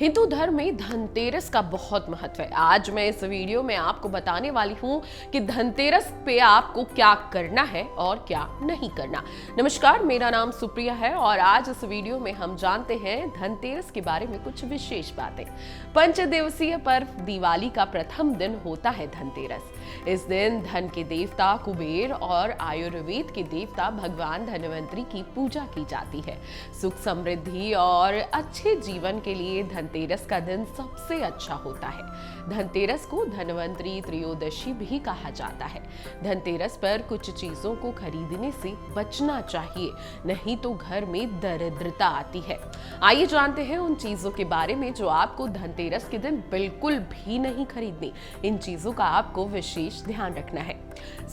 हिंदू धर्म में धनतेरस का बहुत महत्व है। आज मैं इस वीडियो में आपको बताने वाली हूँ कि धनतेरस पे आपको क्या करना है और क्या नहीं करना। नमस्कार, मेरा नाम सुप्रिया है और आज इस वीडियो में हम जानते हैं धनतेरस के बारे में कुछ विशेष बातें। पंचदिवसीय पर्व दिवाली का प्रथम दिन होता है धनतेरस। इस दिन धन के देवता कुबेर और आयुर्वेद के देवता भगवान धन्वंतरी की पूजा की जाती है। सुख समृद्धि और अच्छे जीवन के लिए धनतेरस का दिन सबसे अच्छा होता है। धनतेरस को धन्वंतरी त्रयोदशी भी कहा जाता है। धनतेरस पर कुछ चीजों को खरीदने से बचना चाहिए, नहीं तो घर में दरिद्रता आती है। आइए जानते हैं उन चीजों के बारे में जो आपको धनतेरस के दिन बिल्कुल भी नहीं खरीदनी। इन चीजों का आपको विशेष ध्यान रखना है।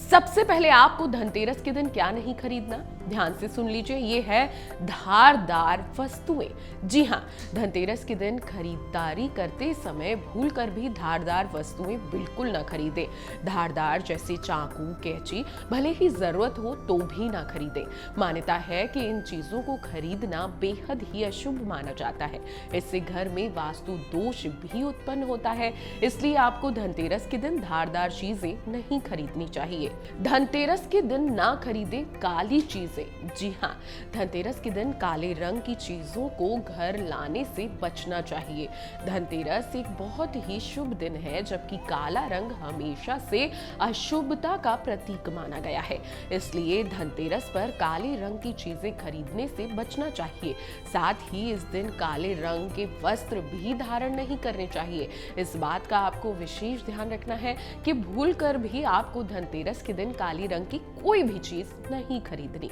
सबसे पहले आपको धनतेरस के दिन क्या नहीं खरीदना, ध्यान से सुन लीजिए। ये है धारदार वस्तुएं। जी हाँ, धनतेरस के दिन खरीदारी करते समय भूलकर भी धारदार वस्तुएं बिल्कुल ना खरीदें। धारदार जैसे चाकू, कैंची भले ही जरूरत हो तो भी ना खरीदें। मान्यता है कि इन चीजों को खरीदना बेहद ही अशुभ माना जाता है। इससे घर में वास्तु दोष भी उत्पन्न होता है। इसलिए आपको धनतेरस के दिन धारदार चीजें नहीं खरीदनी चाहिए। धनतेरस के दिन ना खरीदे काली चीजें। जी हाँ, धनतेरस के दिन काले रंग की चीजों को घर लाने से बचना चाहिए। धनतेरस एक बहुत ही शुभ दिन है, जबकि काला रंग हमेशा से अशुभता का प्रतीक माना गया है। इसलिए धनतेरस पर काले रंग की चीजें खरीदने से बचना चाहिए। साथ ही इस दिन काले रंग के वस्त्र भी धारण नहीं करने चाहिए। इस बात का आपको विशेष ध्यान रखना है कि भूलकर भी आपको धनतेरस के दिन काली रंग की कोई भी चीज नहीं खरीदनी।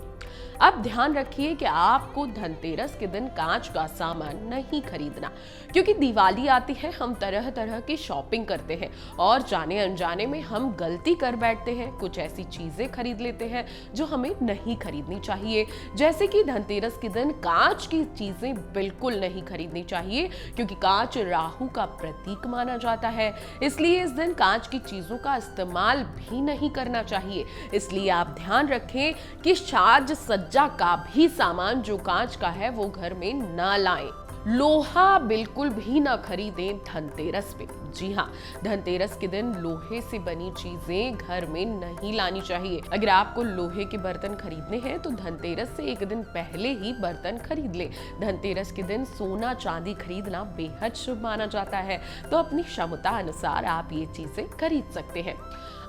अब ध्यान रखिए कि आपको धनतेरस के दिन कांच का सामान नहीं खरीदना, क्योंकि दिवाली आती है, हम तरह तरह की शॉपिंग करते हैं और जाने अनजाने में हम गलती कर बैठते हैं। कुछ ऐसी चीजें खरीद लेते हैं जो हमें नहीं खरीदनी चाहिए। जैसे कि धनतेरस के दिन कांच की चीजें बिल्कुल नहीं खरीदनी चाहिए, क्योंकि कांच राहु का प्रतीक माना जाता है। इसलिए इस दिन कांच की चीजों का इस्तेमाल भी नहीं करना चाहिए। इसलिए आप ध्यान रखें कि साज सज्जा का भी सामान जो कांच का है वो घर में ना लाएं। लोहा बिल्कुल भी ना खरीदें धनतेरस पे। जी हाँ, धनतेरस के दिन लोहे से बनी चीजें घर में नहीं लानी चाहिए। अगर आपको लोहे के बर्तन खरीदने हैं तो धनतेरस से एक दिन पहले ही बर्तन खरीद ले। धनतेरस के दिन सोना चांदी खरीदना बेहद शुभ माना जाता है, तो अपनी क्षमता अनुसार आप ये चीजें खरीद सकते हैं।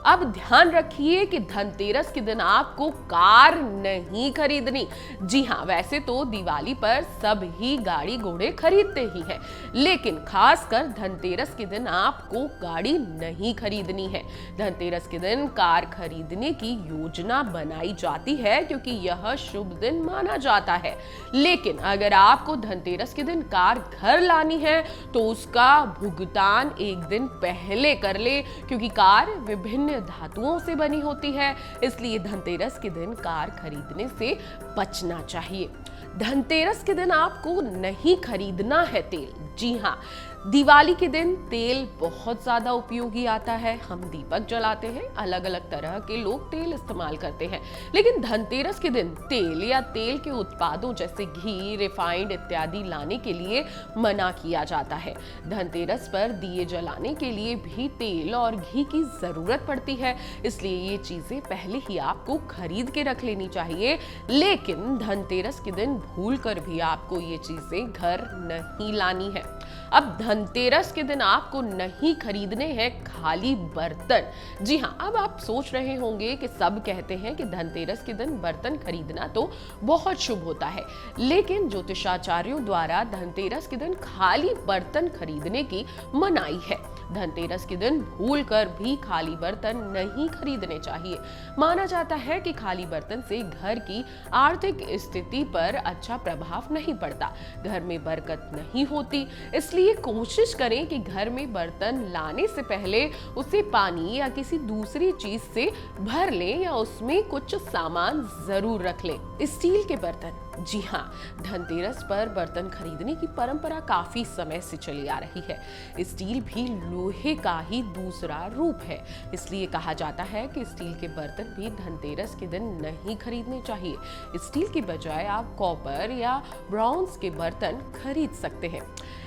अब ध्यान रखिए कि धनतेरस के दिन आपको कार नहीं खरीदनी। जी हाँ, वैसे तो दिवाली पर सब ही गाड़ी घोड़े खरीदते ही हैं, लेकिन खासकर धनतेरस के दिन आपको गाड़ी नहीं खरीदनी है। धनतेरस के दिन कार खरीदने की योजना बनाई जाती है, क्योंकि यह शुभ दिन माना जाता है। लेकिन अगर आपको धनतेरस के दिन कार घर लानी है तो उसका भुगतान एक दिन पहले कर ले, क्योंकि कार विभिन्न धातुओं से बनी होती है। इसलिए धनतेरस के दिन कार खरीदने से बचना चाहिए। धनतेरस के दिन आपको नहीं खरीदना है तेल। जी हाँ, दिवाली के दिन तेल बहुत ज्यादा उपयोगी आता है। हम दीपक जलाते हैं, अलग अलग तरह के लोग तेल इस्तेमाल करते हैं, लेकिन धनतेरस के दिन तेल या तेल के उत्पादों जैसे घी, रिफाइंड इत्यादि लाने के लिए मना किया जाता है। धनतेरस पर दिए जलाने के लिए भी तेल और घी की जरूरत पड़ती है। इसलिए ये चीजें पहले ही आपको खरीद के रख लेनी चाहिए। लेकिन धनतेरस के दिन भूलकर भी आपको ये चीजें घर नहीं लानी है। अब धनतेरस के दिन आपको नहीं खरीदने हैं खाली बर्तन। जी हाँ, अब आप सोच रहे होंगे कि सब कहते हैं कि धनतेरस के दिन बर्तन खरीदना तो बहुत शुभ होता है, लेकिन ज्योतिषाचार्यों द्वारा धनतेरस के दिन खाली बर्तन खरीदने की मनाही है। धनतेरस के दिन भूलकर भी खाली बर्तन नहीं खरीदने चाहिए। माना जाता है कि खाली बर्तन से घर की आर्थिक स्थिति पर अच्छा प्रभाव नहीं पड़ता, घर में बरकत नहीं होती। इसलिए कोशिश करें कि घर में बर्तन लाने से पहले उसे पानी या किसी दूसरी चीज से भर लें या उसमें कुछ सामान जरूर रख लें। स्टील के बर्तन, जी हाँ, धनतेरस पर बर्तन खरीदने की परंपरा काफी समय से चली आ रही है। स्टील भी लोहे का ही दूसरा रूप है। इसलिए कहा जाता है कि स्टील के बर्तन भी धनतेरस के दिन नहीं खरीदने चाहिए। स्टील की बजाय आप कॉपर या ब्रॉन्ज के बर्तन खरीद सकते हैं।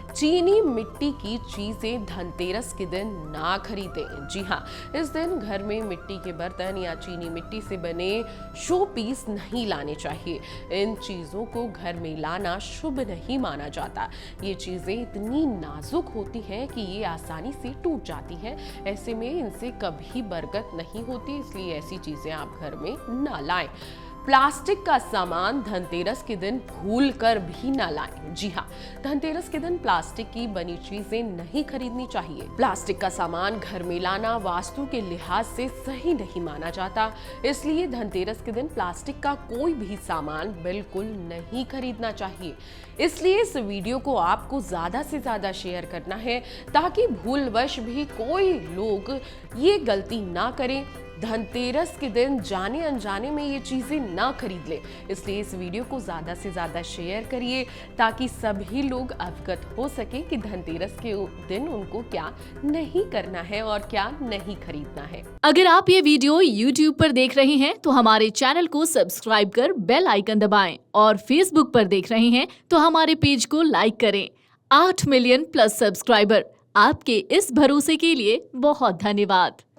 चीनी मिट्टी की चीजें धनतेरस के दिन ना खरीदें। जी हाँ, इस दिन घर में मिट्टी के बर्तन या चीनी मिट्टी से बने शो पीस नहीं लाने चाहिए। इन चीजों को घर में लाना शुभ नहीं माना जाता। ये चीजें इतनी नाजुक होती हैं कि ये आसानी से टूट जाती हैं। ऐसे में इनसे कभी बरकत नहीं होती, इसलिए ऐसी चीजें आप घर में ना लाएं। प्लास्टिक का सामान धनतेरस के दिन भूल कर भी ना लाएं। जी हाँ, धनतेरस के दिन प्लास्टिक की बनी चीजें नहीं खरीदनी चाहिए। प्लास्टिक का सामान घर में लाना वास्तु के लिहाज से सही नहीं माना जाता, इसलिए धनतेरस के दिन प्लास्टिक का कोई भी सामान बिल्कुल नहीं खरीदना चाहिए। इसलिए इस वीडियो को आपको ज्यादा से ज्यादा शेयर करना है ताकि भूलवश भी कोई लोग ये गलती ना करें, धनतेरस के दिन जाने अनजाने में ये चीजें ना खरीद ले। इसलिए इस वीडियो को ज्यादा से ज्यादा शेयर करिए ताकि सभी लोग अवगत हो सके कि धनतेरस के दिन उनको क्या नहीं करना है और क्या नहीं खरीदना है। अगर आप ये वीडियो YouTube पर देख रहे हैं तो हमारे चैनल को सब्सक्राइब कर बेल आइकन दबाएं और Facebook पर देख रहे हैं तो हमारे पेज को लाइक करें। 8 मिलियन प्लस सब्सक्राइबर, आपके इस भरोसे के लिए बहुत धन्यवाद।